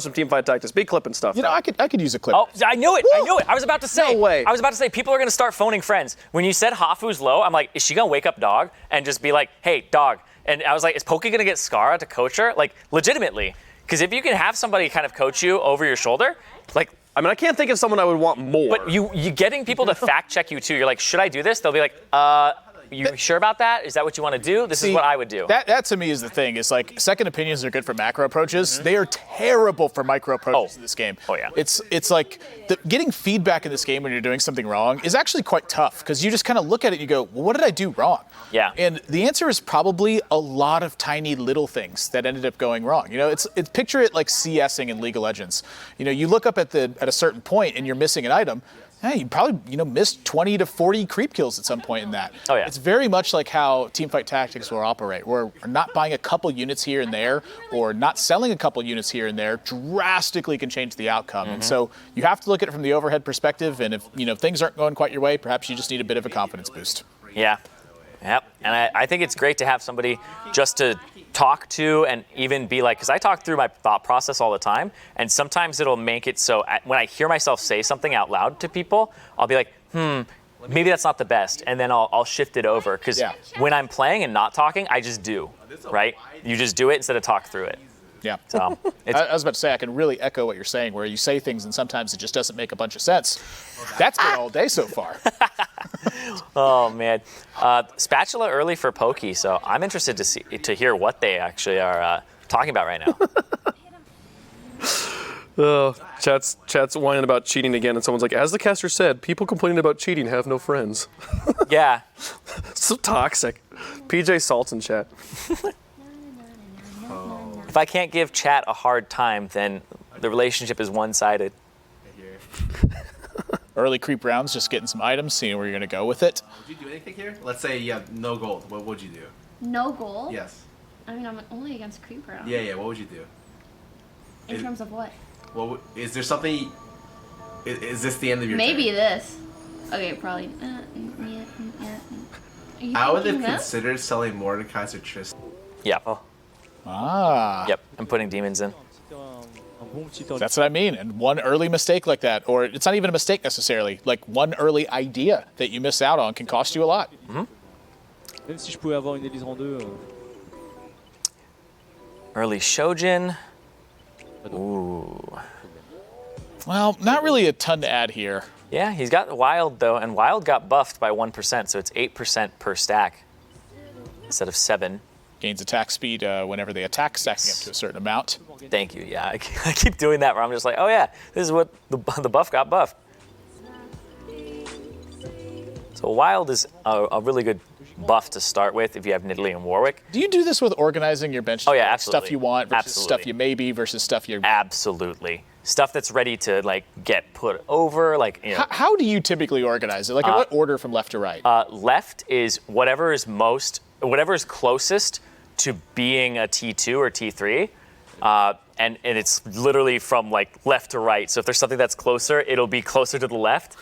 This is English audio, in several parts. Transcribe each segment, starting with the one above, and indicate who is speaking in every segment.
Speaker 1: some Teamfight Tactics. Be clipping stuff.
Speaker 2: You know, I could use a clip.
Speaker 3: Oh, I knew it.
Speaker 1: Woo!
Speaker 3: I knew it. I was about to say.
Speaker 1: No way.
Speaker 3: I was about to say people are going to start phoning friends. When you said Hafu's low, I'm like, is she going to wake up Dog and just be like, hey, Dog? And I was like, is Poki going to get Scarra to coach her? Like, legitimately. Because if you can have somebody kind of coach you over your shoulder, like.
Speaker 1: I mean, I can't think of someone I would want more.
Speaker 3: But you getting people to fact check you too. You're like, should I do this? They'll be like, you sure about that? Is that what you want to do? This is what I would do.
Speaker 2: That to me is the thing. Is like second opinions are good for macro approaches. They are terrible for micro approaches in this game.
Speaker 3: Oh yeah.
Speaker 2: It's like getting feedback in this game when you're doing something wrong is actually quite tough because you just kind of look at it and you go, well, what did I do wrong?
Speaker 3: Yeah.
Speaker 2: And the answer is probably a lot of tiny little things that ended up going wrong. You know, it's picture it like CSing in League of Legends. You know, you look up at a certain point and you're missing an item. Hey, you probably missed 20 to 40 creep kills at some point in that.
Speaker 3: Oh yeah.
Speaker 2: It's very much like how Teamfight Tactics will operate. We're not buying a couple units here and there, or not selling a couple units here and there, drastically can change the outcome. And so you have to look at it from the overhead perspective. And if things aren't going quite your way, perhaps you just need a bit of a confidence boost.
Speaker 3: Yeah. Yep. And I think it's great to have somebody just to talk to and even be like, because I talk through my thought process all the time, and sometimes it'll make it so when I hear myself say something out loud to people, I'll be like, maybe that's not the best, and then I'll shift it over, because when I'm playing and not talking, I just do, right? You just do it instead of talk through it.
Speaker 2: Yeah.
Speaker 3: So
Speaker 2: I was about to say, I can really echo what you're saying, where you say things and sometimes it just doesn't make a bunch of sense. That's been all day so far.
Speaker 3: Oh, man. Spatula early for Poki, so I'm interested to hear what they actually are talking about right now.
Speaker 1: Chat's whining about cheating again, and someone's like, as the caster said, people complaining about cheating have no friends.
Speaker 3: Yeah.
Speaker 1: So toxic. PJ Salts in chat.
Speaker 3: If I can't give chat a hard time, then the relationship is one-sided.
Speaker 2: Early creep rounds, just getting some items, seeing where you're going to go with it.
Speaker 4: Would you do anything here? Let's say you have no gold. What would you do?
Speaker 5: No gold?
Speaker 4: Yes.
Speaker 5: I mean, I'm only against creep round.
Speaker 4: Yeah. What would you do?
Speaker 5: In terms of what?
Speaker 4: Well, is there something? Is this the end of your?
Speaker 5: Maybe
Speaker 4: turn?
Speaker 5: this. Okay, probably.
Speaker 4: I would have considered selling Mordekaiser Tryst.
Speaker 3: Yeah.
Speaker 2: Ah.
Speaker 3: Yep. I'm putting demons in.
Speaker 2: That's what I mean. And one early mistake like that, or it's not even a mistake necessarily, like one early idea that you miss out on can cost you a lot.
Speaker 3: Early Shojin. Ooh.
Speaker 2: Well, not really a ton to add here.
Speaker 3: Yeah, he's got Wild, though, and Wild got buffed by 1%, so it's 8% per stack instead of 7.
Speaker 2: Gains attack speed whenever they attack, stacking up to a certain amount.
Speaker 3: Thank you. Yeah, I keep doing that where I'm just like, oh yeah, this is what the buff got buffed. So Wild is a really good buff to start with if you have Nidalee and Warwick.
Speaker 2: Do you do this with organizing your bench?
Speaker 3: Oh yeah, absolutely.
Speaker 2: Stuff you want versus stuff you maybe versus stuff you're...
Speaker 3: Absolutely. Stuff that's ready to like get put over, like, you know.
Speaker 2: How do you typically organize it? Like in what order from left to right?
Speaker 3: Left is whatever is closest to being a T2 or T3. And it's literally from like left to right. So if there's something that's closer, it'll be closer to the left.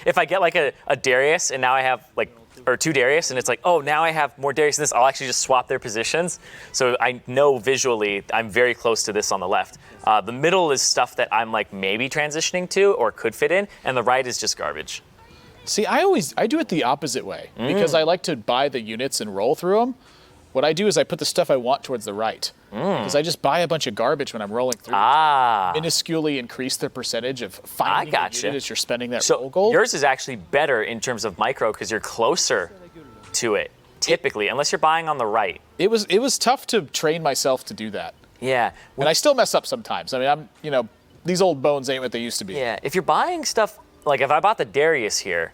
Speaker 3: If I get like a Darius and now I have like, or 2 Darius and it's like, oh, now I have more Darius than this, I'll actually just swap their positions. So I know visually I'm very close to this on the left. The middle is stuff that I'm like maybe transitioning to or could fit in, and the right is just garbage.
Speaker 2: See, I do it the opposite way because I like to buy the units and roll through them. What I do is I put the stuff I want towards the right. Because I just buy a bunch of garbage when I'm rolling through. Minusculely increase the percentage of finding the unit as you're spending that roll gold.
Speaker 3: Yours is actually better in terms of micro because you're closer to it, typically, unless you're buying on the right.
Speaker 2: It was tough to train myself to do that.
Speaker 3: Yeah.
Speaker 2: And I still mess up sometimes. I mean, these old bones ain't what they used to be.
Speaker 3: Yeah, if you're buying stuff, like if I bought the Darius here,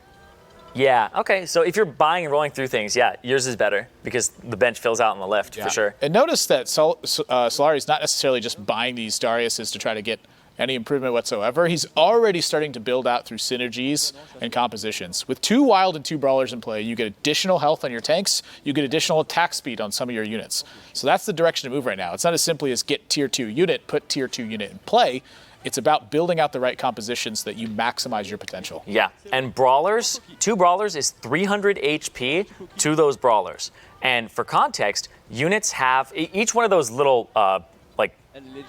Speaker 3: yeah, okay, so if you're buying and rolling through things, yeah, yours is better because the bench fills out on the left, for sure.
Speaker 2: And notice that Solary is not necessarily just buying these Dariuses to try to get any improvement whatsoever. He's already starting to build out through synergies and compositions. With 2 Wild and 2 Brawlers in play, you get additional health on your tanks, you get additional attack speed on some of your units. So that's the direction to move right now. It's not as simply as get tier 2 unit, put tier 2 unit in play. It's about building out the right compositions so that you maximize your potential.
Speaker 3: Yeah, and Brawlers, 2 Brawlers is 300 HP to those Brawlers. And for context, units have, each one of those little like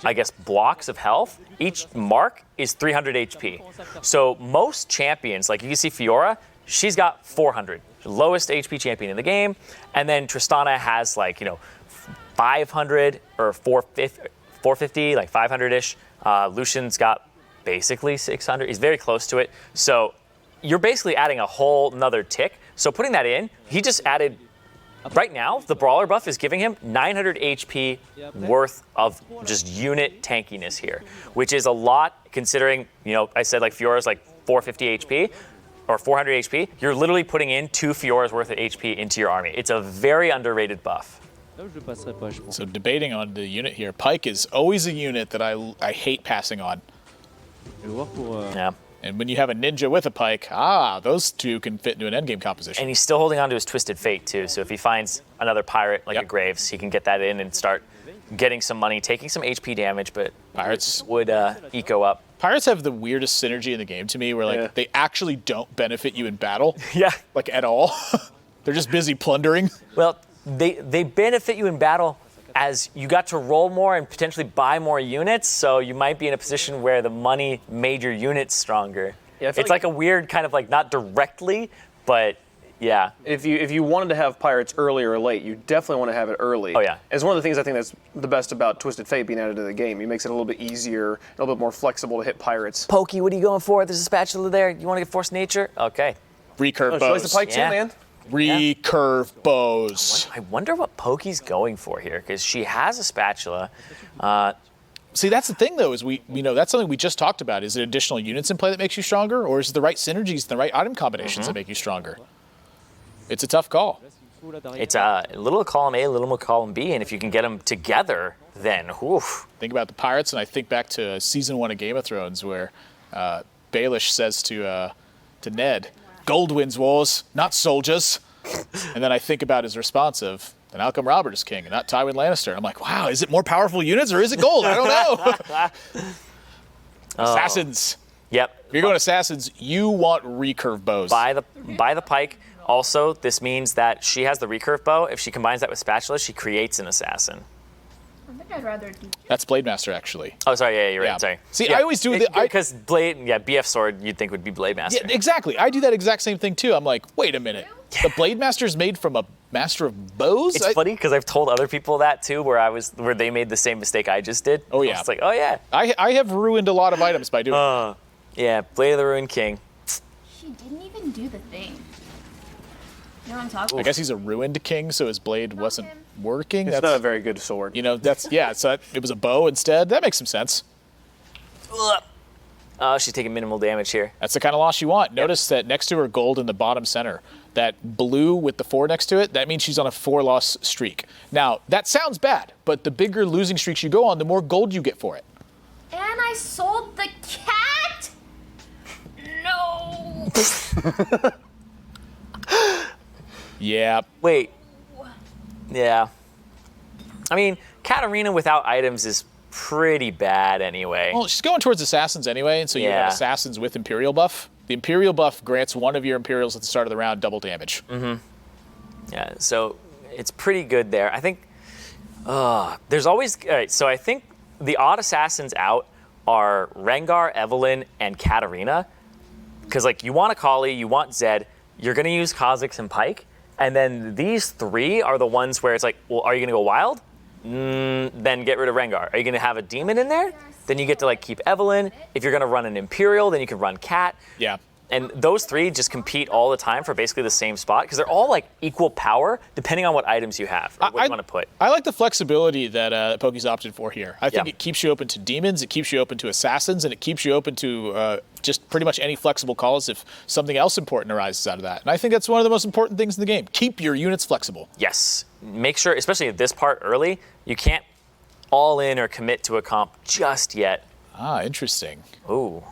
Speaker 3: I guess, blocks of health. Each mark is 300 HP. So most champions, like you can see Fiora, she's got 400. Lowest HP champion in the game. And then Tristana has 500 or 450, like 500-ish. Lucian's got basically 600. He's very close to it. So you're basically adding a whole nother tick. So putting that in, he just added, right now, the Brawler buff is giving him 900 HP worth of just unit tankiness here, which is a lot considering, I said Fiora's 450 HP or 400 HP. You're literally putting in 2 Fiora's worth of HP into your army. It's a very underrated buff.
Speaker 2: So debating on the unit here, Pyke is always a unit that I hate passing on.
Speaker 3: Yeah.
Speaker 2: And when you have a ninja with a Pyke, those two can fit into an endgame composition.
Speaker 3: And he's still holding on to his Twisted Fate too. So if he finds another pirate like a Graves, he can get that in and start getting some money, taking some HP damage, but
Speaker 2: Pirates
Speaker 3: would eco up.
Speaker 2: Pirates have the weirdest synergy in the game to me where they actually don't benefit you in battle.
Speaker 3: Yeah.
Speaker 2: At all. They're just busy plundering.
Speaker 3: Well, they benefit you in battle as you got to roll more and potentially buy more units, so you might be in a position where the money made your units stronger. Yeah, it's like a weird kind of not directly, but yeah.
Speaker 1: If you wanted to have pirates early or late, you definitely want to have it early.
Speaker 3: Oh yeah.
Speaker 1: It's one of the things I think that's the best about Twisted Fate being added to the game. It makes it a little bit easier, a little bit more flexible to hit pirates.
Speaker 3: Pokey, what are you going for? There's a spatula there. You want to get Force Nature? Okay.
Speaker 2: Recurve
Speaker 1: She
Speaker 2: bows.
Speaker 1: likes the pike too, man.
Speaker 2: Recurve bows.
Speaker 3: I wonder what Pokey's going for here, because she has a spatula.
Speaker 2: See, that's the thing, though, is that's something we just talked about. Is it additional units in play that makes you stronger, or is it the right synergies, the right item combinations that make you stronger? It's a tough call.
Speaker 3: It's a little column A, a little more column B, and if you can get them together, then oof.
Speaker 2: Think about the pirates, and I think back to season 1 of Game of Thrones, where Baelish says to Ned, "Gold wins wars, not soldiers." And then I think about his response of, "Then how come Robert is king and not Tywin Lannister?" I'm like, wow, is it more powerful units or is it gold? I don't know. Assassins.
Speaker 3: Yep.
Speaker 2: If you're going assassins, you want recurve bows.
Speaker 3: Buy the pike. Also, this means that she has the recurve bow. If she combines that with spatula, she creates an assassin.
Speaker 5: I think I'd rather do.
Speaker 2: That's Blade Master, actually.
Speaker 3: Oh, sorry. Yeah, you're right. Sorry.
Speaker 2: See,
Speaker 3: yeah.
Speaker 2: I always do
Speaker 3: because Blade. Yeah, BF sword. You'd think would be Blade Master.
Speaker 2: Yeah, exactly. I do that exact same thing too. I'm like, wait a minute. The Blade Master is made from a master of bows.
Speaker 3: It's funny because I've told other people that too, where they made the same mistake I just did.
Speaker 2: Oh yeah.
Speaker 3: It's like, oh yeah.
Speaker 2: I have ruined a lot of items by doing that.
Speaker 3: Yeah, Blade of the Ruined King.
Speaker 5: She didn't even do the thing. You know what I'm talking
Speaker 2: I guess he's a ruined king, so his blade wasn't working.
Speaker 1: It's not a very good sword.
Speaker 2: So it was a bow instead. That makes some sense.
Speaker 3: She's taking minimal damage here.
Speaker 2: That's the kind of loss you want. Notice that next to her gold in the bottom center, that blue with the 4 next to it, that means she's on a 4-loss streak. Now, that sounds bad, but the bigger losing streaks you go on, the more gold you get for it.
Speaker 5: And I sold the cat? No.
Speaker 2: Yeah.
Speaker 3: Wait. Yeah. I mean, Katarina without items is pretty bad anyway.
Speaker 2: Well, she's going towards assassins anyway, and so you have assassins with Imperial buff. The Imperial buff grants one of your Imperials at the start of the round double damage.
Speaker 3: Mm-hmm. Yeah, so it's pretty good there. I think there's always... All right, so I think the odd assassins out are Rengar, Evelyn, and Katarina. Because, you want Akali, you want Zed, you're going to use Kha'Zix and Pyke. And then these 3 are the ones where it's like, well, are you going to go wild? Then get rid of Rengar. Are you going to have a demon in there? Then you get to keep Evelyn. If you're going to run an Imperial, then you can run Cat.
Speaker 2: Yeah.
Speaker 3: And those 3 just compete all the time for basically the same spot because they're all equal power depending on what items you have or what you want to put.
Speaker 2: I like the flexibility that Poke's opted for here. I think
Speaker 3: Yeah.
Speaker 2: it keeps you open to demons, it keeps you open to assassins, and it keeps you open to just pretty much any flexible calls if something else important arises out of that. And I think that's one of the most important things in the game. Keep your units flexible.
Speaker 3: Yes. Make sure, especially at this part early, you can't all in or commit to a comp just yet.
Speaker 2: Ah, interesting.
Speaker 3: Ooh.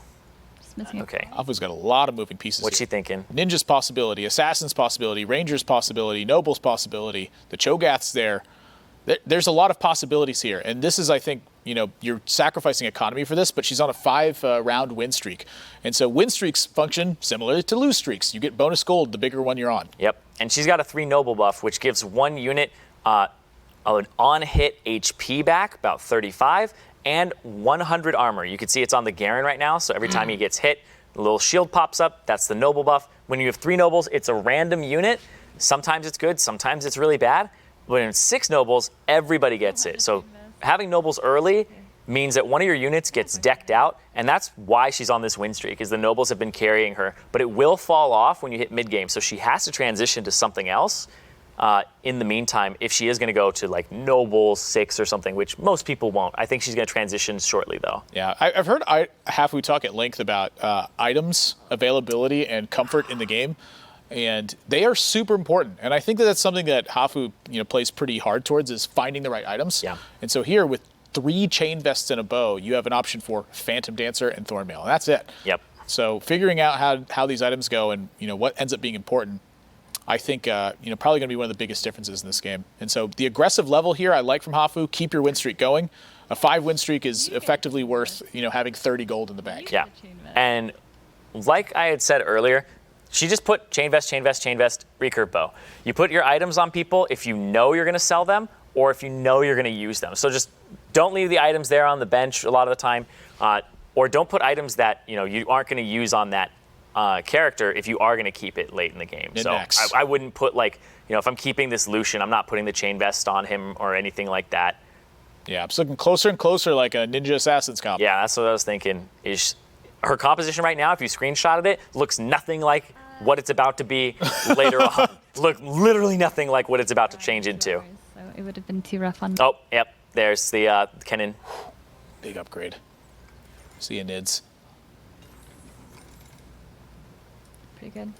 Speaker 5: Okay.
Speaker 2: Alpha's got a lot of moving pieces
Speaker 3: What's
Speaker 2: here.
Speaker 3: she thinking?
Speaker 2: Ninja's possibility, Assassin's possibility, Ranger's possibility, Noble's possibility, the Cho'Gath's there. There's a lot of possibilities here. And this is, I think, you're sacrificing economy for this, but she's on a 5-round win streak. And so win streaks function similar to lose streaks. You get bonus gold the bigger one you're on.
Speaker 3: Yep. And she's got a 3 noble buff, which gives one unit an on-hit HP back, about 35, and 100 armor. You can see it's on the Garen right now, so every time he gets hit, a little shield pops up. That's the noble buff. When you have 3 nobles, it's a random unit. Sometimes it's good, sometimes it's really bad. When it's 6 nobles, everybody gets it. So having nobles early means that one of your units gets decked out, and that's why she's on this win streak, is the nobles have been carrying her. But it will fall off when you hit mid-game, so she has to transition to something else. In the meantime, if she is going to go to like Noble 6 or something, which most people won't, I think she's going to transition shortly though.
Speaker 2: Yeah, I've heard itsHafu talk at length about items, availability, and comfort in the game, and they are super important. And I think that that's something that Hafu plays pretty hard towards, is finding the right items.
Speaker 3: Yeah.
Speaker 2: And so here with 3 chain vests and a bow, you have an option for Phantom Dancer and Thornmail, and that's it.
Speaker 3: Yep.
Speaker 2: So figuring out how these items go and what ends up being important, I think probably going to be one of the biggest differences in this game. And so the aggressive level here I like from Hafu. Keep your win streak going. A 5 win streak is effectively worth having 30 gold in the bank.
Speaker 3: Yeah. And like I had said earlier, she just put chain vest, recurve bow. You put your items on people if you know you're going to sell them or if you know you're going to use them. So just don't leave the items there on the bench a lot of the time, or don't put items that you aren't going to use on that character if you are going to keep it late in the game. So I wouldn't put if I'm keeping this Lucian, I'm not putting the chain vest on him or anything like that.
Speaker 2: Yeah, it's looking closer and closer like a Ninja Assassin's comp.
Speaker 3: Yeah, that's what I was thinking. Is her composition right now, if you screenshotted it, looks nothing like what it's about to be later on. Look, literally nothing like what it's about to change into.
Speaker 6: So it would have been too rough on.
Speaker 3: Oh, yep. There's the Kennen.
Speaker 2: Big upgrade. See you, Nids.
Speaker 6: Pretty good.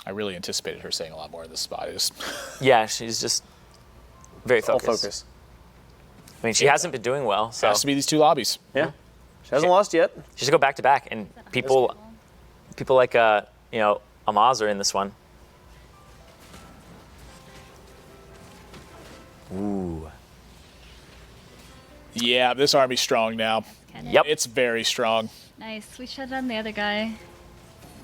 Speaker 2: I really anticipated her saying a lot more in this spot.
Speaker 3: Yeah, she's just very focused.
Speaker 1: All focus.
Speaker 3: I mean, she hasn't been doing well, so
Speaker 2: Has to be these 2 lobbies.
Speaker 1: Yeah. She hasn't lost yet.
Speaker 3: she should go back to back. And people like Amaz are in this one. Ooh.
Speaker 2: Yeah, this army's strong now.
Speaker 3: Yep.
Speaker 2: It's very strong.
Speaker 6: Nice. We shut down the other guy.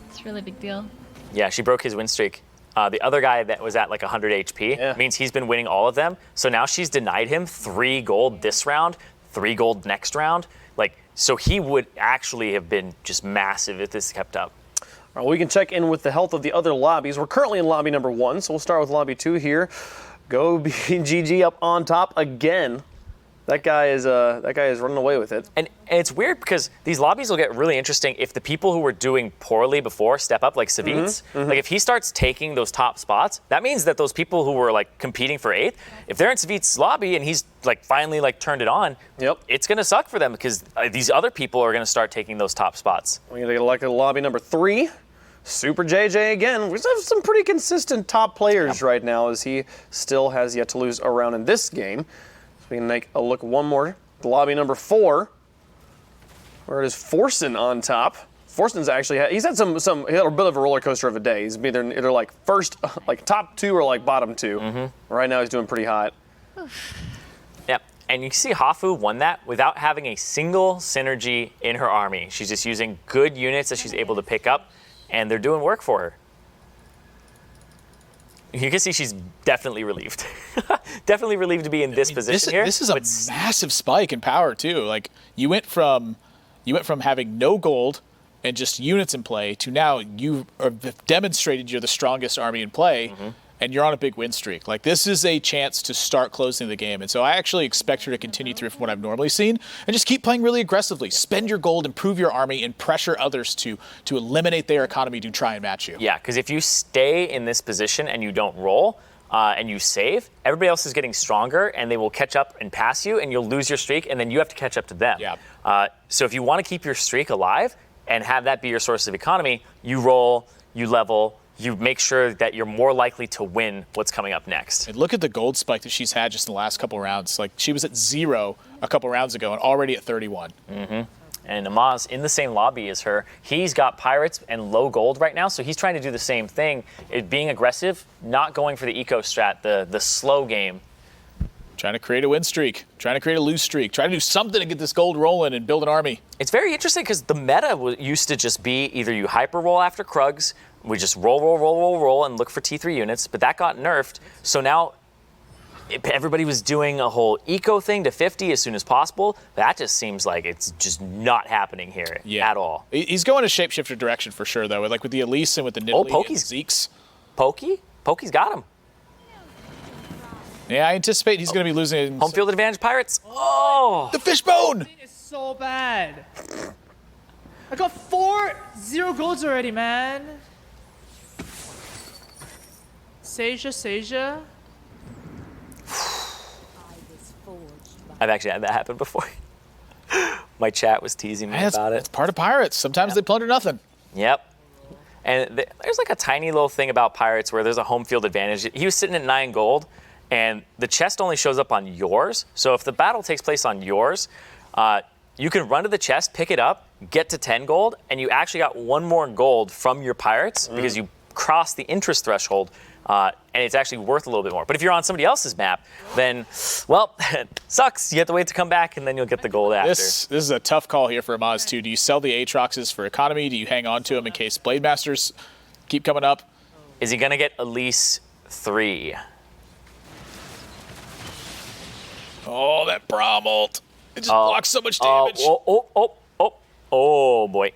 Speaker 6: It's a really big deal.
Speaker 3: Yeah, she broke his win streak. The other guy that was at like 100 HP means he's been winning all of them. So now she's denied him 3 gold this round, 3 gold next round. So he would actually have been just massive if this kept up.
Speaker 1: All right, we can check in with the health of the other lobbies. We're currently in lobby number 1, so we'll start with lobby 2 here. Go GG up on top again. That guy is running away with it.
Speaker 3: And it's weird because these lobbies will get really interesting if the people who were doing poorly before step up, like Savitz. Like if he starts taking those top spots, that means that those people who were competing for 8th, if they're in Savitz's lobby and he's finally turned it on, it's gonna suck for them because these other people are gonna start taking those top spots.
Speaker 1: We're gonna get to lobby number 3. Super JJ again. We have some pretty consistent top players right now, as he still has yet to lose a round in this game. We can take a look one more. Lobby number 4, where it is Forsen on top. Forsen's actually he's had he had a bit of a roller coaster of a day. He's either first, top 2 or bottom 2. Right now he's doing pretty hot.
Speaker 3: Yep, and you can see Hafu won that without having a single synergy in her army. She's just using good units that she's able to pick up, and they're doing work for her. You can see she's definitely relieved. Definitely relieved to be in this position here.
Speaker 2: This is a massive spike in power too. You went from having no gold and just units in play to now you have demonstrated you're the strongest army in play, and you're on a big win streak. This is a chance to start closing the game. And so I actually expect her to continue through from what I've normally seen and just keep playing really aggressively. Spend your gold, improve your army, and pressure others to eliminate their economy to try and match you.
Speaker 3: Yeah, because if you stay in this position and you don't roll and you save, everybody else is getting stronger and they will catch up and pass you and you'll lose your streak and then you have to catch up to them.
Speaker 2: Yeah.
Speaker 3: So if you want to keep your streak alive and have that be your source of economy, you roll, you level, you make sure that you're more likely to win what's coming up next.
Speaker 2: And look at the gold spike that she's had just in the last couple rounds. She was at 0 a couple rounds ago and already at 31.
Speaker 3: And Amaz in the same lobby as her. He's got pirates and low gold right now, so he's trying to do the same thing. Being aggressive, not going for the eco strat, the slow game.
Speaker 2: Trying to create a win streak. Trying to create a lose streak. Trying to do something to get this gold rolling and build an army.
Speaker 3: It's very interesting because the meta used to just be either you hyper roll after Krugs, we just roll, and look for T3 units, but that got nerfed. So now everybody was doing a whole eco thing to 50 as soon as possible. That just seems like it's just not happening here at all.
Speaker 2: He's going a shapeshifter direction for sure, though. Like with the Elise and with the Nidalee and Zeeks.
Speaker 3: Poki's got him.
Speaker 2: Yeah, I anticipate he's going to be losing.
Speaker 3: Home field advantage, Pirates. Oh!
Speaker 2: The fishbone!
Speaker 7: It's so bad. I got 4-0 golds already, man. Seja.
Speaker 3: I've actually had that happen before. My chat was teasing me about it.
Speaker 2: It's part of Pirates. Sometimes they plunder nothing.
Speaker 3: Yep. And there's like a tiny little thing about Pirates where there's a home field advantage. He was sitting at 9 gold, and the chest only shows up on yours. So if the battle takes place on yours, you can run to the chest, pick it up, get to 10 gold, and you actually got 1 more gold from your Pirates because you crossed the interest threshold. And it's actually worth a little bit more. But if you're on somebody else's map, then, well, sucks. You have to wait to come back, and then you'll get the gold after.
Speaker 2: This is a tough call here for Amaz, too. Do you sell the Aatroxes for economy? Do you hang on to them in case Blade Masters keep coming up?
Speaker 3: Is he going to get Elise 3?
Speaker 2: Oh, that Bromult. It just blocks so much damage.
Speaker 3: Oh, boy.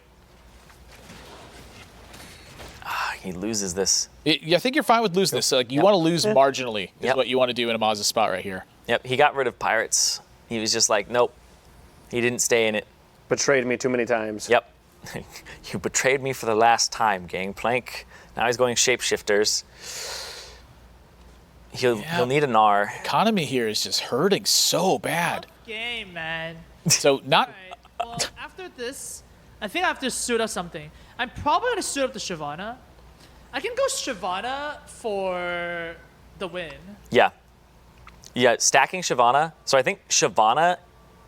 Speaker 3: He loses this.
Speaker 2: I think you're fine with losing this. So, like, you want to lose marginally is what you want to do in Amaz's spot right here.
Speaker 3: Yep, he got rid of Pirates. He was just like, nope. He didn't stay in it.
Speaker 1: Betrayed me too many times.
Speaker 3: Yep. You betrayed me for the last time, Gangplank. Now he's going shapeshifters. He'll need an R.
Speaker 2: Economy here is just hurting so bad.
Speaker 7: Game, man.
Speaker 2: So not...
Speaker 7: Well, after this, I think I have to suit up something. I'm probably going to suit up the Shyvana. I can go Shyvana for the win.
Speaker 3: Yeah. Yeah, stacking Shyvana. So I think Shyvana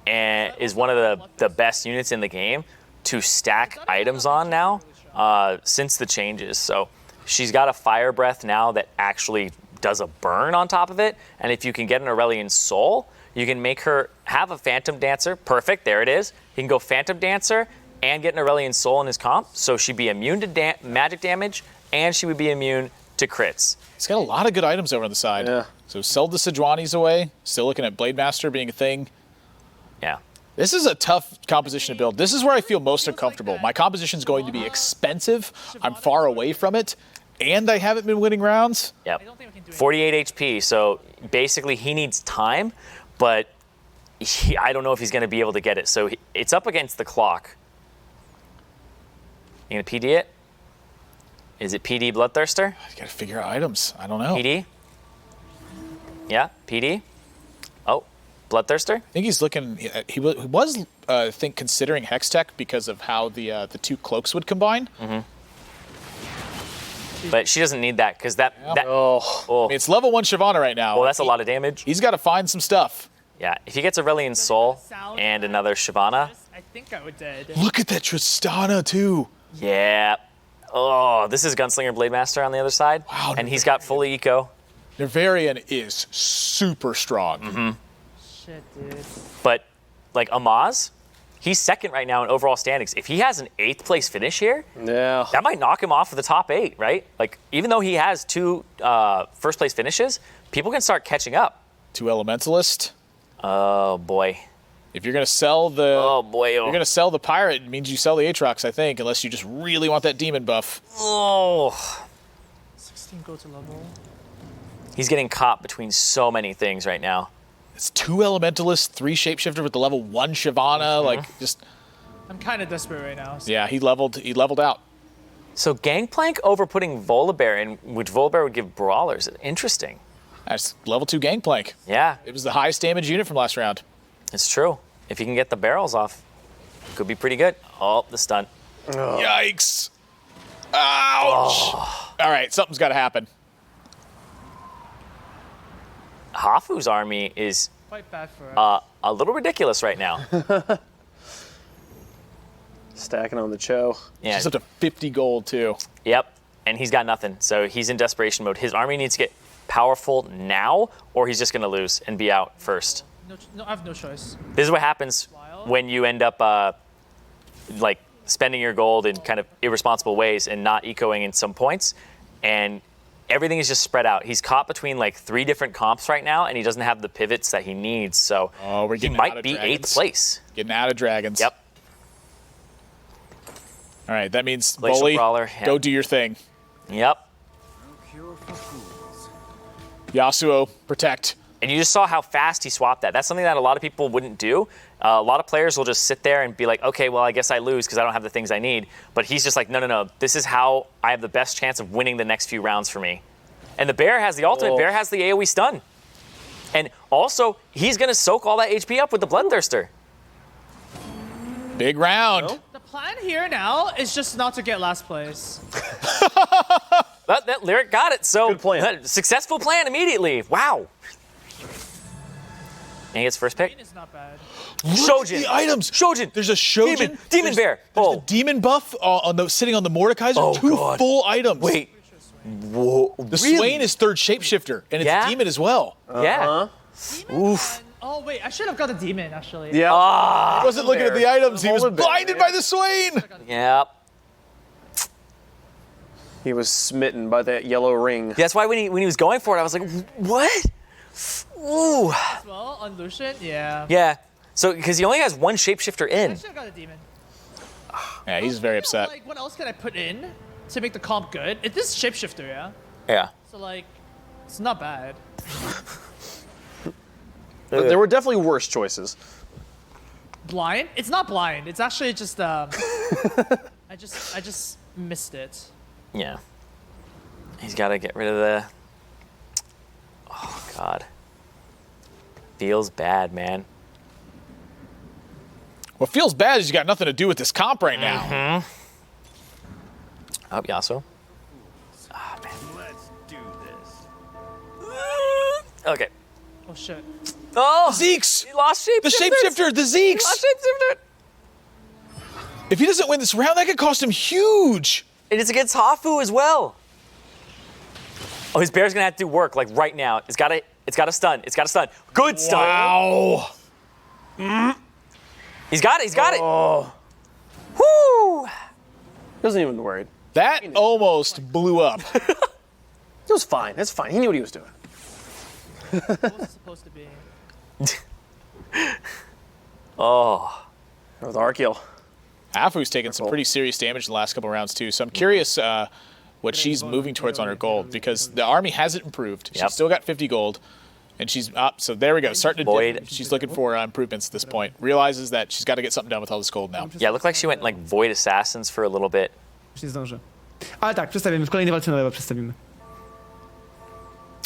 Speaker 3: is one of the best units in the game to stack items on now since the changes. So she's got a Fire Breath now that actually does a burn on top of it. And if you can get an Aurelian Soul, you can make her have a Phantom Dancer. Perfect, there it is. He can go Phantom Dancer and get an Aurelian Soul in his comp. So she'd be immune to magic damage, and she would be immune to crits.
Speaker 2: He's got a lot of good items over on the side.
Speaker 1: Yeah.
Speaker 2: So sell the Sejuani's away. Still looking at Blade Master being a thing.
Speaker 3: Yeah.
Speaker 2: This is a tough composition to build. This is where I feel most uncomfortable. My composition is going to be expensive. I'm far away from it, and I haven't been winning rounds.
Speaker 3: Yep. 48 HP, so basically he needs time, but I don't know if he's going to be able to get it. So it's up against the clock. You going to PD it? Is it PD Bloodthirster?
Speaker 2: You got to figure out items. I don't know.
Speaker 3: PD? Yeah, PD. Oh, Bloodthirster?
Speaker 2: I think he's looking. He was, I think, considering Hextech because of how the 2 cloaks would combine.
Speaker 3: Mm-hmm. But she doesn't need that because that.
Speaker 2: I mean, it's level 1 Shyvana right now.
Speaker 3: Well, that's a lot of damage.
Speaker 2: He's got to find some stuff.
Speaker 3: Yeah, if he gets Aurelian Soul and another Shyvana.
Speaker 7: I think I would dead.
Speaker 2: Look at that Tristana too.
Speaker 3: Yeah. Oh, this is Gunslinger Blade Master on the other side.
Speaker 2: Wow.
Speaker 3: And he's got fully eco.
Speaker 2: Nervarien is super strong.
Speaker 3: Mm-hmm.
Speaker 7: Shit, dude.
Speaker 3: But like Amaz, he's second right now in overall standings. If he has an 8th place finish here, that might knock him off of the top 8, right? Like even though he has 2 first place finishes, people can start catching up.
Speaker 2: 2 Elementalist.
Speaker 3: Oh boy.
Speaker 2: If you're gonna sell the you're gonna sell the pirate, it means you sell the Aatrox, I think, unless you just really want that demon buff.
Speaker 3: Oh.
Speaker 7: 16 go to level.
Speaker 3: He's getting caught between so many things right now.
Speaker 2: It's 2 Elementalists, 3 Shapeshifter with the level 1 Shyvana, like just.
Speaker 7: I'm kind of desperate right now. So.
Speaker 2: Yeah, he leveled out.
Speaker 3: So Gangplank over putting Volibear in, which Volibear would give Brawlers. Interesting.
Speaker 2: That's level 2 Gangplank.
Speaker 3: Yeah.
Speaker 2: It was the highest damage unit from last round.
Speaker 3: It's true. If you can get the barrels off, could be pretty good. Oh, the stunt.
Speaker 2: Oh. Yikes. Ouch. Oh. All right, something's got to happen.
Speaker 3: Hafu's army is
Speaker 7: quite bad for us.
Speaker 3: A little ridiculous right now.
Speaker 1: Stacking on the Cho.
Speaker 3: Yeah.
Speaker 2: She's up to 50 gold, too.
Speaker 3: Yep. And he's got nothing. So he's in desperation mode. His army needs to get powerful now, or he's just going to lose and be out first.
Speaker 7: No, I have no choice.
Speaker 3: This is what happens when you end up like spending your gold in kind of irresponsible ways and not ecoing in some points, and everything is just spread out. He's caught between like 3 different comps right now, and he doesn't have the pivots that he needs, so he might be 8th place.
Speaker 2: Getting out of dragons.
Speaker 3: Yep.
Speaker 2: All right, that means
Speaker 3: Glacial
Speaker 2: Bully,
Speaker 3: Brawler, yeah.
Speaker 2: go do your thing.
Speaker 3: Yep.
Speaker 2: Yassuo, protect.
Speaker 3: And you just saw how fast he swapped that. That's something that a lot of people wouldn't do. A lot of players will just sit there and be like, okay, well, I guess I lose because I don't have the things I need. But he's just like, no. This is how I have the best chance of winning the next few rounds for me. And the bear has the ultimate. Bear has the AoE stun. And also, he's going to soak all that HP up with the Bloodthirster.
Speaker 2: Big round.
Speaker 7: The plan here now is just not to get last place.
Speaker 3: But that Lirik got it. So
Speaker 1: Good plan.
Speaker 3: Successful plan immediately. Wow. And he gets first pick.
Speaker 7: It's not bad.
Speaker 3: Shojin.
Speaker 2: The items.
Speaker 3: Shojin.
Speaker 2: There's a Shojin.
Speaker 3: Demon Bear.
Speaker 2: There's the demon buff sitting on the Mordekaiser.
Speaker 3: Oh,
Speaker 2: 2
Speaker 3: God.
Speaker 2: full items.
Speaker 3: Wait. Whoa.
Speaker 2: The Swain is 3rd shapeshifter, and it's
Speaker 3: Yeah?
Speaker 2: a demon as well.
Speaker 3: Yeah.
Speaker 7: Oof. Oh wait, I should have got a demon actually.
Speaker 1: Yeah.
Speaker 2: He wasn't looking at the items. He was
Speaker 1: Polar bear,
Speaker 2: blinded by the Swain.
Speaker 3: Yep.
Speaker 1: He was smitten by that yellow ring.
Speaker 3: That's why when he was going for it, I was like, what? Ooh.
Speaker 7: Well, on Lucian, yeah.
Speaker 3: Yeah. So because he only has 1 shapeshifter
Speaker 7: I
Speaker 3: in.
Speaker 7: should have got a demon.
Speaker 2: Yeah, he's very upset.
Speaker 7: Like, what else can I put in to make the comp good? It is shapeshifter, yeah.
Speaker 3: Yeah.
Speaker 7: So like, it's not bad.
Speaker 1: But there were definitely worse choices.
Speaker 7: Blind? It's not blind. It's actually just I just missed it.
Speaker 3: Yeah. He's got to get rid of the. Oh God. Feels bad, man.
Speaker 2: What feels bad is you got nothing to do with this comp right now.
Speaker 3: Oh, Yasuo. Ah, man. Let's do this. Okay.
Speaker 7: Oh shit.
Speaker 3: Oh,
Speaker 2: Zeeks!
Speaker 3: he lost shapeshifters.
Speaker 2: The shapeshifter, the Zeeks!
Speaker 3: He lost shapeshifter.
Speaker 2: If he doesn't win this round, that could cost him huge.
Speaker 3: And it's against Hafu as well. Oh, his bear's gonna have to do work like right now. It's got to stun. It's got to stun. Good stun.
Speaker 2: Wow.
Speaker 3: He's got it. He's got
Speaker 1: Oh.
Speaker 3: it. Woo!
Speaker 1: He wasn't even worried.
Speaker 2: That almost blew up.
Speaker 1: It was fine. It's fine. He knew what he was doing.
Speaker 7: What was it supposed to be?
Speaker 3: Oh.
Speaker 1: With Archeal.
Speaker 2: Hafu's taken some pretty serious damage in the last couple rounds too, so I'm curious what she's moving towards on her gold, because the army hasn't improved. She's
Speaker 3: Yep.
Speaker 2: still got 50 gold, and she's up. So there we go. Starting to
Speaker 3: Void.
Speaker 2: dip. She's looking for improvements at this point. Realizes that she's got to get something done with all this gold now.
Speaker 3: Yeah, it looked like she went like Void Assassins for a little bit.
Speaker 8: Już nie zdążę. Ale tak, przedstawimy. W kolejnej walce na lewo przedstawimy.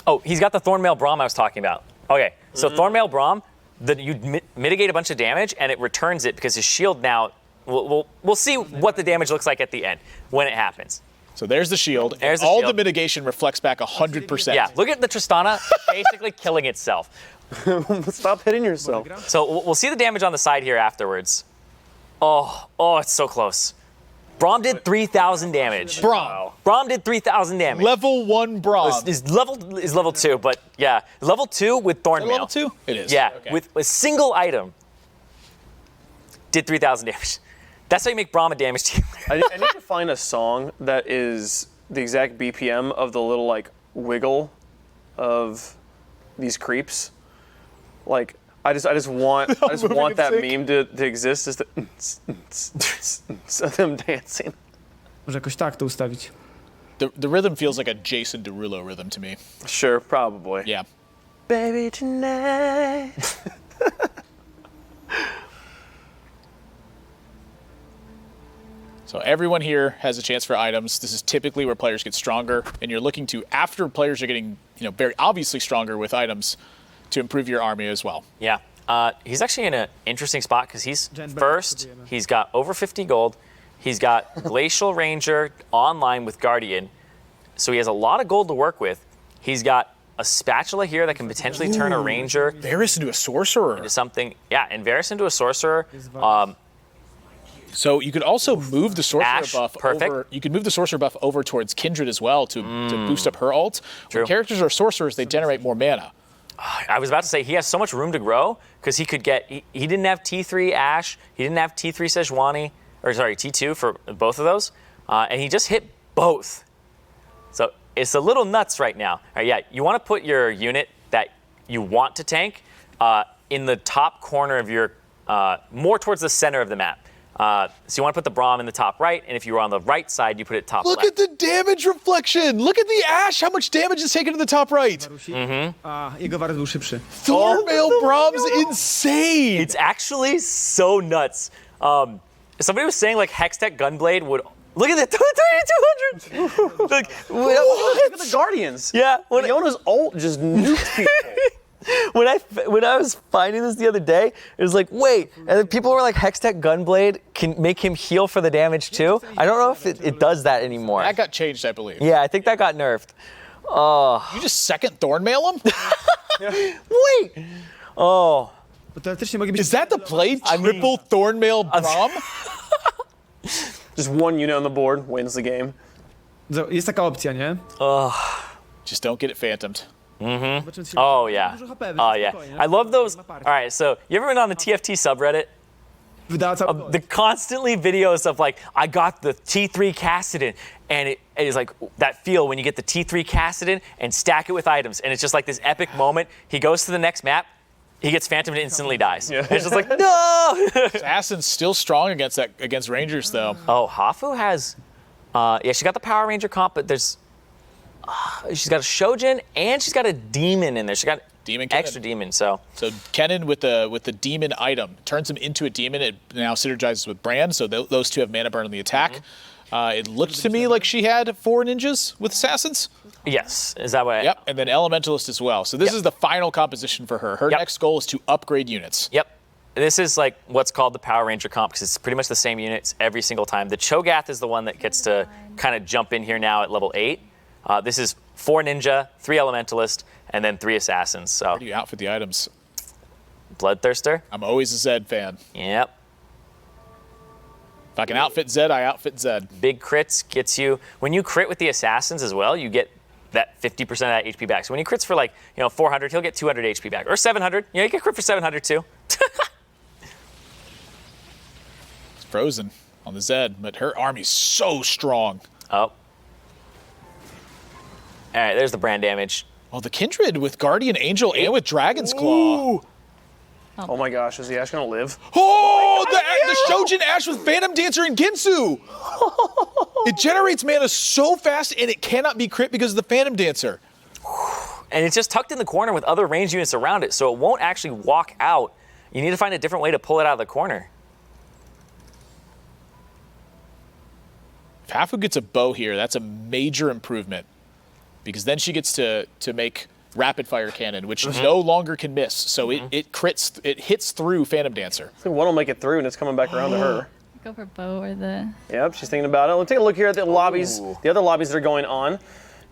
Speaker 3: Oh, he's got the Thornmail Braum I was talking about. Okay, so Thornmail Braum, you mitigate a bunch of damage, and it returns it because his shield now. We'll see what the damage looks like at the end when it happens.
Speaker 2: So there's the shield. And
Speaker 3: There's the
Speaker 2: all
Speaker 3: shield.
Speaker 2: the mitigation reflects back 100%.
Speaker 3: Yeah, look at the Tristana basically killing itself.
Speaker 1: Stop hitting yourself.
Speaker 3: So we'll see the damage on the side here afterwards. Oh, it's so close. Braum did 3,000 damage. Braum did 3,000 damage.
Speaker 2: Level 1 Braum.
Speaker 3: Is level 2, but yeah, level 2 with Thornmail.
Speaker 2: Level 2? It is.
Speaker 3: Yeah,
Speaker 2: Okay.
Speaker 3: with a single item, did 3,000 damage. That's how you make Braum a damage dealer.
Speaker 1: I need to find a song that is the exact BPM of the little like wiggle of these creeps. Like I just want
Speaker 2: moving
Speaker 1: that
Speaker 2: in
Speaker 1: meme to exist. Is them dancing.
Speaker 8: Może jakoś tak to ustawić.
Speaker 2: The rhythm feels like a Jason Derulo rhythm to me.
Speaker 1: Sure, probably.
Speaker 2: Yeah.
Speaker 1: Baby tonight.
Speaker 2: So everyone here has a chance for items. This is typically where players get stronger, and you're looking to, after players are getting, very obviously stronger with items, to improve your army as well.
Speaker 3: Yeah, he's actually in an interesting spot because he's
Speaker 8: Giant
Speaker 3: first.
Speaker 8: Battle.
Speaker 3: He's got over 50 gold. He's got Glacial Ranger online with Guardian, so he has a lot of gold to work with. He's got a spatula here that can potentially turn a Ranger
Speaker 2: Varus into a sorcerer.
Speaker 3: into something. Yeah, and Varus into a Sorcerer.
Speaker 2: So you could also move the sorcerer
Speaker 3: Ash,
Speaker 2: buff
Speaker 3: perfect.
Speaker 2: over. You could move the sorcerer buff over towards Kindred as well to boost up her ult.
Speaker 3: True.
Speaker 2: When characters are sorcerers, they generate more mana.
Speaker 3: I was about to say he has so much room to grow because he could get. He didn't have T3 Ash. He didn't have T3 Sejuani, or sorry, T2 for both of those, and he just hit both. So it's a little nuts right now. All right, yeah, you want to put your unit that you want to tank in the top corner of your, more towards the center of the map. So you want to put the Braum in the top right, and if you were on the right side, you put it top
Speaker 2: Look
Speaker 3: left.
Speaker 2: at the damage reflection. Look at the Ash. How much damage is taken to the top right?
Speaker 8: Jego Varus był szybszy.
Speaker 2: Thornmail Brahm's insane.
Speaker 3: It's actually so nuts. Somebody was saying like Hextech Gunblade would. Look at that, 3200.
Speaker 1: Look at the Guardians.
Speaker 3: Yeah.
Speaker 1: Leona's ult just nuked people.
Speaker 3: When I was finding this the other day, it was like, wait, and then people were like, Hextech Gunblade can make him heal for the damage too. I don't know if it does that anymore.
Speaker 2: That got changed, I believe.
Speaker 3: Yeah, I think that got nerfed. Oh.
Speaker 2: You just second Thornmail him?
Speaker 3: Wait. Oh.
Speaker 8: Bo teoretycznie mogli być...
Speaker 2: Is that the play? Triple Thornmail Braum?
Speaker 1: Just one unit on the board wins the game.
Speaker 8: Jest taka opcja, nie?
Speaker 2: Just don't get it phantomed.
Speaker 3: Oh, yeah. Oh, yeah. I love those. All right, so you ever been on the TFT subreddit? The constantly videos of like, I got the T3 Cassidon, and it is like that feel when you get the T3 Cassidon and stack it with items, and it's just like this epic moment. He goes to the next map, he gets phantomed and instantly dies. Yeah. It's just like, no!
Speaker 2: Assassin's still strong against Rangers, though.
Speaker 3: Oh, Hafu has, yeah, she got the Power Ranger comp, but there's, she's got a Shojin and she's got a demon in there. She got
Speaker 2: Demon
Speaker 3: extra demon, so.
Speaker 2: So Kennen with the demon item turns him into a demon. It now synergizes with Brand, so those two have mana burn on the attack. It looked to me like she had 4 ninjas with assassins.
Speaker 3: Yes, is that what?
Speaker 2: Yep, and then Elementalist as well. So this is the final composition for her. Her next goal is to upgrade units.
Speaker 3: Yep. This is like what's called the Power Ranger comp because it's pretty much the same units every single time. The Cho'Gath is the one that gets to kind of jump in here now at level 8. This is 4 ninja, 3 elementalist, and then 3 assassins. So.
Speaker 2: Where do you outfit the items?
Speaker 3: Bloodthirster.
Speaker 2: I'm always a Zed fan.
Speaker 3: Yep.
Speaker 2: If I can outfit Zed, I outfit Zed.
Speaker 3: Big crits gets you. When you crit with the assassins as well, you get that 50% of that HP back. So when he crits for like 400, he'll get 200 HP back, or 700. You can crit for 700 too.
Speaker 2: It's Frozen on the Zed, but her army's so strong.
Speaker 3: Oh. All right, there's the brand damage.
Speaker 2: Oh, the Kindred with Guardian Angel and with Dragon's Claw.
Speaker 3: Ooh.
Speaker 1: Oh my gosh, is the Ash gonna live?
Speaker 2: Oh, the Shojin Ash with Phantom Dancer and Ginsu. It generates mana so fast, and it cannot be crit because of the Phantom Dancer.
Speaker 3: And it's just tucked in the corner with other ranged units around it, so it won't actually walk out. You need to find a different way to pull it out of the corner.
Speaker 2: If Hafu gets a bow here, that's a major improvement. Because then she gets to make rapid fire cannon, which no longer can miss. So it crits, it hits through Phantom Dancer.
Speaker 1: I think one will make it through, and it's coming back around to her.
Speaker 6: Go for bow or the...
Speaker 1: Yep, she's thinking about it. Let's take a look here at the lobbies, the other lobbies that are going on.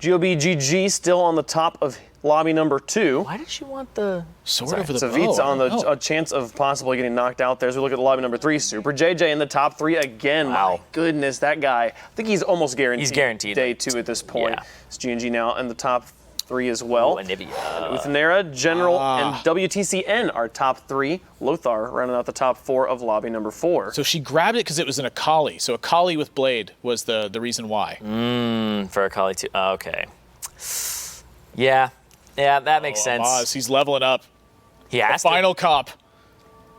Speaker 1: GOBGG still on the top of lobby number 2.
Speaker 3: Why did she want the...
Speaker 2: Sword over the
Speaker 1: So
Speaker 2: bow.
Speaker 1: Veet's on the a chance of possibly getting knocked out there. As we look at lobby number 3, Super JJ in the top 3 again.
Speaker 3: Wow.
Speaker 1: My goodness, that guy. I think he's almost guaranteed.
Speaker 3: He's guaranteed.
Speaker 1: Day 2 at this point.
Speaker 3: Yeah.
Speaker 1: It's GNG now in the top 3 as well.
Speaker 3: Anivia.
Speaker 1: Uthanera, General, and WTCN are top 3. Lothar rounding out the top 4 of lobby number 4.
Speaker 2: So she grabbed it because it was an Akali. So Akali with Blade was the reason why.
Speaker 3: For Akali too. Okay. Yeah, that makes sense.
Speaker 2: Amaz, he's leveling up.
Speaker 3: He has
Speaker 2: Final comp.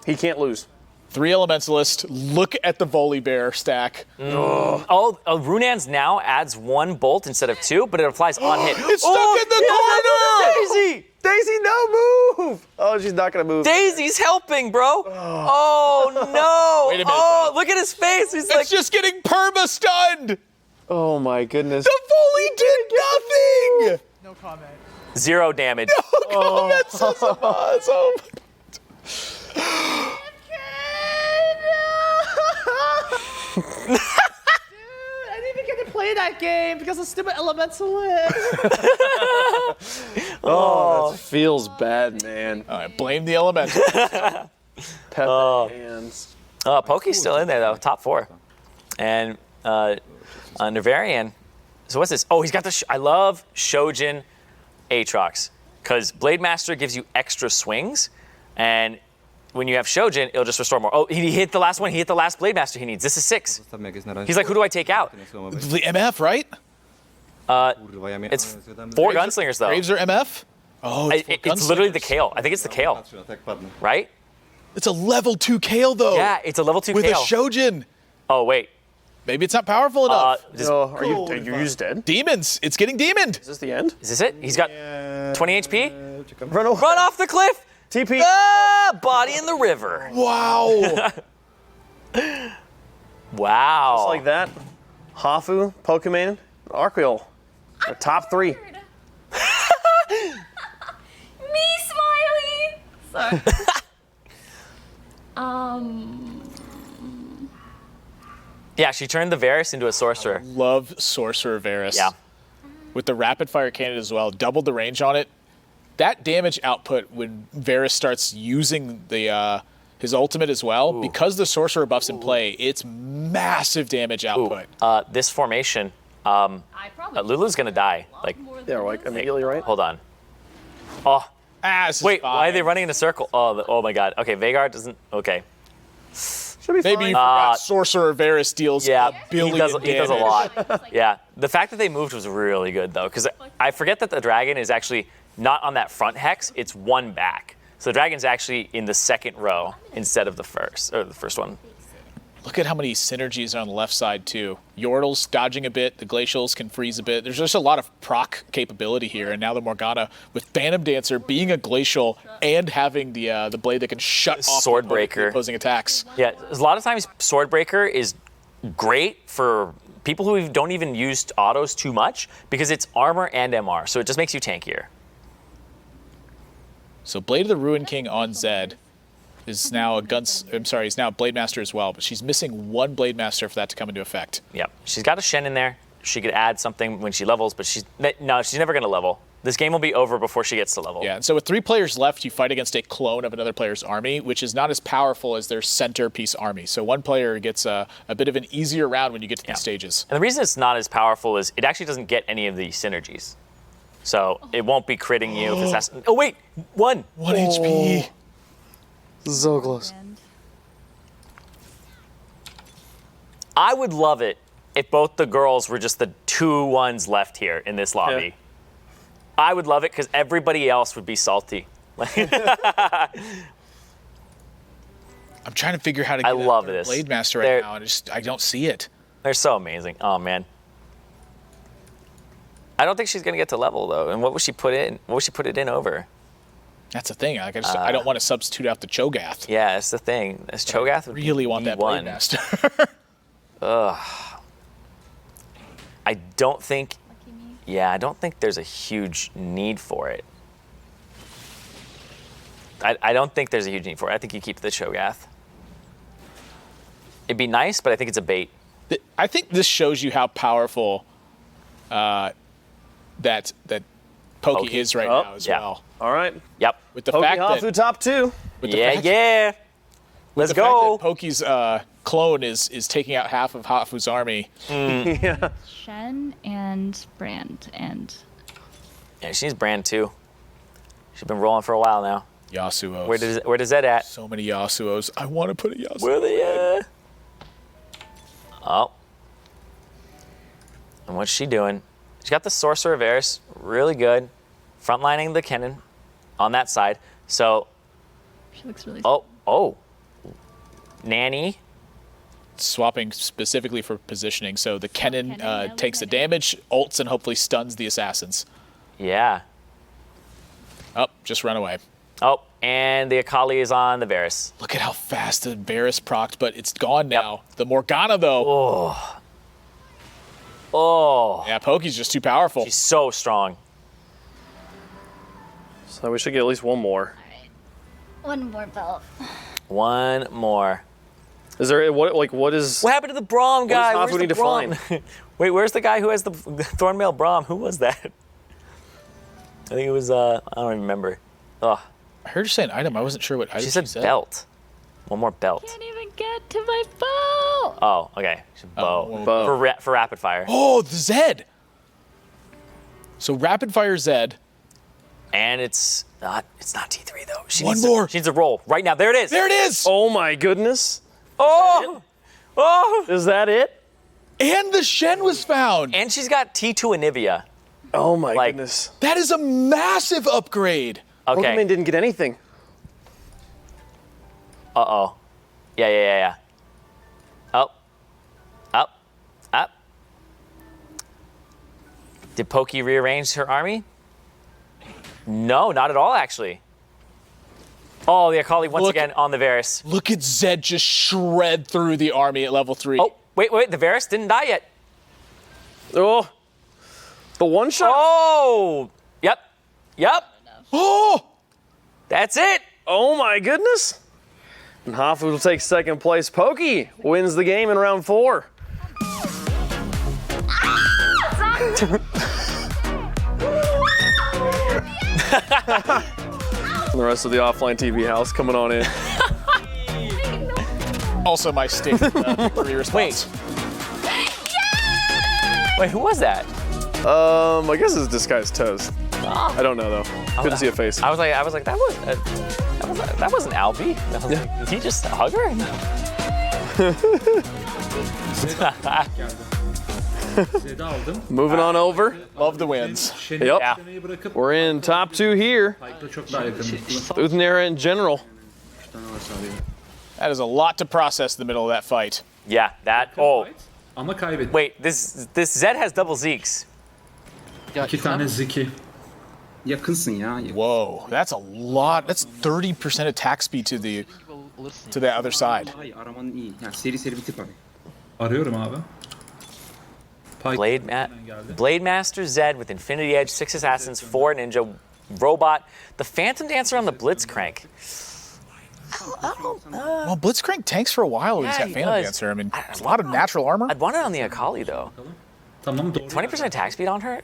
Speaker 1: He can't lose.
Speaker 2: 3 Elementalist. Look at the Volley Bear stack.
Speaker 3: Oh, Runan's now adds 1 bolt instead of 2, but it applies on hit.
Speaker 2: It's stuck in the corner!
Speaker 3: Daisy!
Speaker 1: Daisy, no move! Oh, she's not gonna move.
Speaker 3: Daisy's helping, bro. Oh no!
Speaker 2: Wait a minute,
Speaker 3: Oh,
Speaker 2: though.
Speaker 3: look at his face. He's
Speaker 2: It's
Speaker 3: like,
Speaker 2: just getting perma-stunned!
Speaker 1: Oh my goodness.
Speaker 2: The Volley did nothing!
Speaker 7: No comment.
Speaker 3: 0 damage.
Speaker 2: That's so awesome.
Speaker 7: Dude, I didn't even get to play that game because of stupid elementalist.
Speaker 1: Oh, that feels bad, man.
Speaker 2: All right, blame the Elemental.
Speaker 1: Pet the hands.
Speaker 3: Poki's still in there though, top 4. And Nervarien. So what's this? Oh, he's got the. I love Shojin Aatrox because Blade Master gives you extra swings, and when you have Shojin, it'll just restore more. Oh, he hit the last one. He hit the last Blade Master he needs. This is 6. He's like, who do I take out?
Speaker 2: The MF, right?
Speaker 3: It's 4 gunslingers though.
Speaker 2: Graves are MF? Oh,
Speaker 3: it's literally the Kale. I think it's the Kale, right?
Speaker 2: It's a level 2 Kale though.
Speaker 3: Yeah, it's a level 2
Speaker 2: with
Speaker 3: Kale.
Speaker 2: a Shojin.
Speaker 3: Oh wait.
Speaker 2: Maybe it's not powerful enough.
Speaker 1: Are you just dead?
Speaker 2: Demons. It's getting demoned.
Speaker 1: Is this the end?
Speaker 3: Is this it? He's got 20 HP.
Speaker 1: Run
Speaker 3: Off the cliff.
Speaker 1: TP.
Speaker 3: Ah, body in the river.
Speaker 2: Wow.
Speaker 3: Wow.
Speaker 1: Just like that. Hafu, Pokimane, Arqueal. The top 3.
Speaker 5: Me, Smiley. Sorry.
Speaker 3: Yeah, she turned the Varus into a sorcerer.
Speaker 2: Love Sorcerer Varus.
Speaker 3: Yeah.
Speaker 2: With the rapid fire cannon as well, doubled the range on it. That damage output when Varus starts using the his ultimate as well, because the sorcerer buff's in play, it's massive damage output.
Speaker 3: This formation, Lulu's gonna die. Like,
Speaker 1: Yeah, like immediately, right?
Speaker 3: hold on. Oh,
Speaker 2: This is
Speaker 3: wait,
Speaker 2: fine.
Speaker 3: why are they running in a circle? Oh my god. Okay, Veigar doesn't. Okay.
Speaker 1: Should be
Speaker 2: Maybe
Speaker 1: fine.
Speaker 2: you forgot Sorcerer Varus deals
Speaker 3: Yeah,
Speaker 2: a billion
Speaker 3: he does a
Speaker 2: damage.
Speaker 3: lot. Yeah, the fact that they moved was really good though, because I forget that the dragon is actually not on that front hex; it's one back. So the dragon's actually in the second row instead of the first one.
Speaker 2: Look at how many synergies are on the left side too. Yordle's dodging a bit, the Glacials can freeze a bit. There's just a lot of proc capability here, and now the Morgana with Phantom Dancer being a Glacial and having the blade that can shut off
Speaker 3: Swordbreaker.
Speaker 2: opposing attacks.
Speaker 3: Yeah, a lot of times Swordbreaker is great for people who don't even use autos too much because it's armor and MR, so it just makes you tankier.
Speaker 2: So Blade of the Ruin King on Zed is now he's now a Blade Master as well, but she's missing one Blade Master for that to come into effect.
Speaker 3: Yep, she's got a Shen in there. She could add something when she levels, but she's never gonna level. This game will be over before she gets to level.
Speaker 2: Yeah, and so with 3 players left, you fight against a clone of another player's army, which is not as powerful as their centerpiece army. So one player gets a bit of an easier round when you get to these stages.
Speaker 3: And the reason it's not as powerful is it actually doesn't get any of the synergies. So it won't be critting you if it's oh wait, 1
Speaker 2: HP.
Speaker 1: So close.
Speaker 3: I would love it if both the girls were just the 2 ones left here in this lobby.
Speaker 1: Yeah.
Speaker 3: I would love it because everybody else would be salty.
Speaker 2: I'm trying to figure how to get
Speaker 3: love
Speaker 2: a
Speaker 3: this.
Speaker 2: Blade Master right now, and I don't see it.
Speaker 3: They're so amazing. Oh man. I don't think she's gonna get to level though. And what would she put in? What would she put it in over?
Speaker 2: That's the thing. Like I don't want to substitute out the Cho'Gath.
Speaker 3: Yeah, that's the thing. This Cho'Gath would
Speaker 2: Really want that Blade
Speaker 3: D1.
Speaker 2: Master.
Speaker 3: I don't think. Yeah, I don't think there's a huge need for it. I don't think there's a huge need for it. I think you keep the Cho'Gath. It'd be nice, but I think it's a bait.
Speaker 2: I think this shows you how powerful that Poki is right now as well.
Speaker 1: All right.
Speaker 3: Yep.
Speaker 2: With the fact
Speaker 1: Hafu
Speaker 2: that
Speaker 1: top 2.
Speaker 2: with the
Speaker 3: Yeah,
Speaker 2: fact,
Speaker 3: yeah. Let's
Speaker 2: the
Speaker 3: go.
Speaker 2: fact that Poki's clone is taking out half of Hafu's army.
Speaker 1: Yeah.
Speaker 6: Shen and Brand and
Speaker 3: Yeah, she's brand too. She's been rolling for a while now.
Speaker 2: Yassuo.
Speaker 3: Where does that at?
Speaker 2: So many Yasuos. I want to put a Yasuo.
Speaker 3: Where are they at? Oh. And what's she doing? She's got the Sorcerer Varus, really good. Frontlining the cannon on that side. So,
Speaker 6: she looks really
Speaker 3: oh. Nanny.
Speaker 2: Swapping specifically for positioning. So the Kennen
Speaker 6: Kennen,
Speaker 2: takes the
Speaker 6: yeah.
Speaker 2: damage, ults, and hopefully stuns the assassins.
Speaker 3: Yeah.
Speaker 2: Oh, just run away.
Speaker 3: Oh, and the Akali is on the Varus.
Speaker 2: Look at how fast the Varus procced, but it's gone now. The Morgana, though.
Speaker 3: Oh.
Speaker 2: Yeah, Poki's just too powerful.
Speaker 3: She's so strong.
Speaker 1: So we should get at least one more.
Speaker 5: One more belt.
Speaker 3: One more.
Speaker 1: Is there what is?
Speaker 3: What happened to the Braum guy?
Speaker 1: does Hafu
Speaker 3: Where's
Speaker 1: need
Speaker 3: the
Speaker 1: to
Speaker 3: Braum?
Speaker 1: find?
Speaker 3: Wait, where's the guy who has the Thornmail Braum? Who was that? I think it was, I don't even remember. Oh,
Speaker 2: I heard her say an item. I wasn't sure what item
Speaker 3: she said
Speaker 2: said.
Speaker 3: belt. One more belt.
Speaker 6: can't even get to my bow.
Speaker 3: Oh, okay. Bow.
Speaker 1: Bow.
Speaker 3: For rapid fire.
Speaker 2: Oh, the Zed. So rapid fire Zed.
Speaker 3: And it's not T3 though. She
Speaker 2: One
Speaker 3: needs
Speaker 2: more.
Speaker 3: She needs a roll right now. There it is.
Speaker 2: There it is.
Speaker 1: Oh my goodness.
Speaker 3: Oh. Oh.
Speaker 1: Is that it?
Speaker 2: And the Shen was found.
Speaker 3: And she's got T2 Anivia.
Speaker 1: Oh my
Speaker 3: Like-
Speaker 1: goodness.
Speaker 2: That is a massive upgrade.
Speaker 3: Okay.
Speaker 1: Pokimane didn't get anything.
Speaker 3: Uh-oh. Yeah. Up. Did Poki rearrange her army? No, not at all, actually. Oh, the Akali once again on the Varus.
Speaker 2: Look at Zed just shred through the army at level 3.
Speaker 3: Oh, wait, the Varus didn't die yet.
Speaker 1: Oh. The one shot?
Speaker 3: Oh! Yep.
Speaker 2: Oh!
Speaker 3: That's it!
Speaker 1: Oh my goodness. And itsHafu will take second place. Poki wins the game in round 4. And the rest of the offline TV house coming on in.
Speaker 2: Also my state response.
Speaker 3: Wait, who was that?
Speaker 1: I guess it's disguisedtoast. I don't know though. Couldn't see a face.
Speaker 3: I was like, that wasn't Albie. I was like, did he just hug her?
Speaker 1: Moving on over.
Speaker 2: Love the wins.
Speaker 1: Yep.
Speaker 3: Yeah.
Speaker 1: We're in top 2 here. Uthnera in general.
Speaker 2: That is a lot to process in the middle of that fight.
Speaker 3: Yeah, that. Oh,
Speaker 9: Ama kaybettik.
Speaker 3: wait, this Zed has double Zeeks.
Speaker 9: İki tane Ziki. Yakınsın ya.
Speaker 2: Whoa, that's a lot. That's 30% attack speed to the other side.
Speaker 9: Ay araman iyi. Yani seri bitip abi. Arıyorum abi.
Speaker 3: Blade Master Zed with Infinity Edge, 6 Assassins, 4 Ninja, Robot, the Phantom Dancer on the Blitzcrank.
Speaker 2: Well, Blitzcrank tanks for a while when he's
Speaker 3: Yeah,
Speaker 2: got
Speaker 3: he
Speaker 2: Phantom
Speaker 3: does.
Speaker 2: Dancer. I mean, a lot of natural armor.
Speaker 3: I'd want it on the Akali though.
Speaker 9: Tamam doğru.
Speaker 3: 20% attack speed on her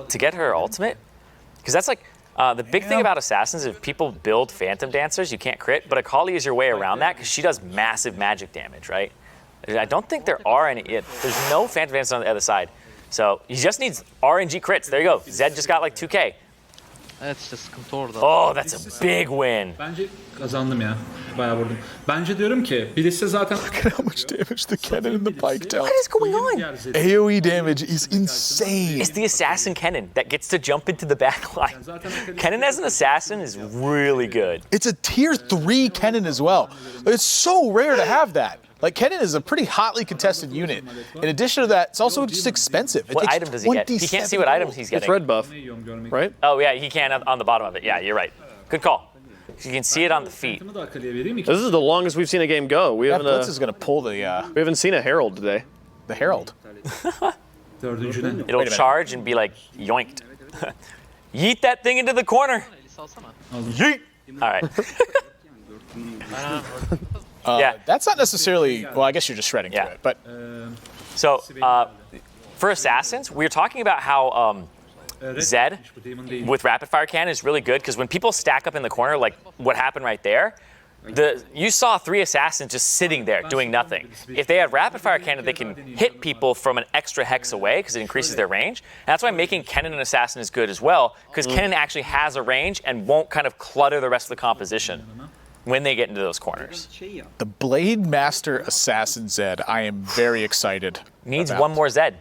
Speaker 3: to get her ultimate. Because that's like, the big thing about Assassins is if people build Phantom Dancers, you can't crit, but Akali is your way around that because she does massive magic damage, right? I don't think there are any, there's no Phantom Dancers on the other side. So he just needs RNG crits. There you go. Zed just got like 2K.
Speaker 10: Evet işte sıkıntı orada.
Speaker 3: Oh, that's a big win.
Speaker 9: Bence kazandım ya. Bayağı vurdum. Bence diyorum ki birisi zaten...
Speaker 2: Look at how much damage the cannon and the pike dealt.
Speaker 3: What is going on?
Speaker 2: AoE damage is insane.
Speaker 3: It's the assassin Kennen that gets to jump into the back line. Kennen as an assassin is really good.
Speaker 2: It's a tier 3 cannon as well. It's so rare to have that. Like, Kennen is a pretty hotly contested unit. In addition to that, it's also just expensive.
Speaker 3: What item does he get? He can't see what items he's
Speaker 1: It's
Speaker 3: getting.
Speaker 1: red buff, right?
Speaker 3: Oh yeah, he can on the bottom of it. Yeah, you're right. Good call. You can see it on the feet.
Speaker 9: Bunu da Akali'ye vereyim.
Speaker 1: This is the longest we've seen a game go. We
Speaker 2: That
Speaker 1: haven't,
Speaker 2: Blitz is going to pull the
Speaker 1: we haven't seen a Herald today.
Speaker 2: Herald.
Speaker 9: Dördüncüden.
Speaker 3: It'll charge and be like yoinked. Yeet that thing into the corner.
Speaker 10: Elisi alsana.
Speaker 3: Yeet. All right. Yeah.
Speaker 2: That's not necessarily, well, I guess you're just shredding
Speaker 3: Yeah.
Speaker 2: through it, but
Speaker 3: So for assassins, we were talking about how Zed with rapid fire cannon is really good because when people stack up in the corner, like what happened right there, you saw 3 assassins just sitting there doing nothing. If they have rapid fire cannon, they can hit people from an extra hex away because it increases their range. And that's why making Kennen an assassin is good as well because Kennen actually has a range and won't kind of clutter the rest of the composition when they get into those corners.
Speaker 2: the Blade Master Assassin Zed, I am very excited.
Speaker 3: Needs
Speaker 2: about.
Speaker 3: one more Zed.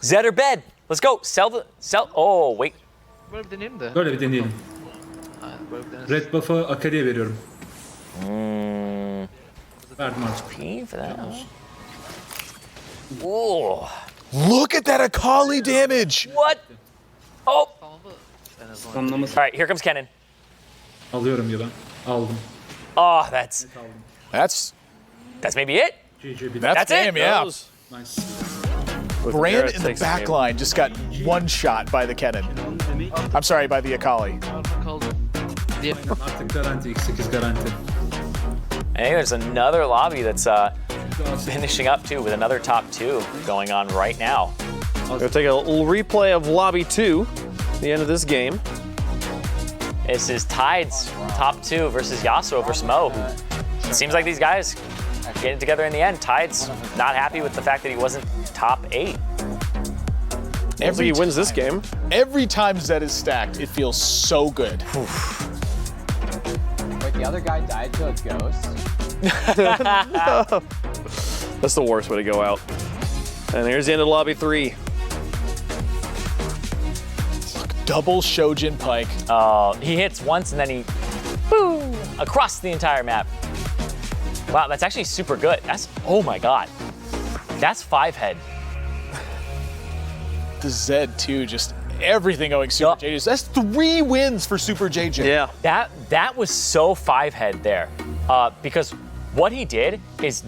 Speaker 3: Zed or bed. Let's go. Sell. Oh wait.
Speaker 10: Böyle bir deneyelim de.
Speaker 9: Böyle bir deneyelim.
Speaker 10: Ha, böyle bir deneyelim.
Speaker 9: Red buff'ı Akali'ye veriyorum. Verdim artık.
Speaker 3: P for that. Oh.
Speaker 2: Look at that Akali damage!
Speaker 3: What? Oh.
Speaker 10: Kaldı. En azından.
Speaker 9: Sonlaması
Speaker 3: All right. Here comes Kennen.
Speaker 9: alıyorum ya ben. Aldım.
Speaker 3: Oh, that's maybe it.
Speaker 9: GG
Speaker 2: That's
Speaker 3: it.
Speaker 2: him, yeah.
Speaker 9: Nice.
Speaker 2: Brand in the back line just got one shot by the Kennen. I'm sorry, by the Akali.
Speaker 10: Kaldı. Diğer
Speaker 9: Artık garanti. X8 garanti.
Speaker 3: I think there's another lobby that's finishing up too with another top 2 going on right now.
Speaker 1: We'll take a little replay of Lobby 2, the end of this
Speaker 3: This is Tide's top 2 versus Yassuo versus Mo, who seems like these guys getting together in the end. Tide's not happy with the fact that he wasn't top 8.
Speaker 1: If he wins this game.
Speaker 2: Every time Zed is stacked, it feels so good.
Speaker 11: Wait, the other guy died to a ghost?
Speaker 1: That's the worst way to go out. And here's the end of lobby 3.
Speaker 2: Double Shojin Pike.
Speaker 3: Oh, he hits once and then he, boom, across the entire map. Wow, that's actually super good. That's, oh my God. That's 5 head.
Speaker 2: The Zed too, just everything going Super JJ. That's 3 wins for Super JJ.
Speaker 1: Yeah.
Speaker 3: That was so 5 head there. Because what he did is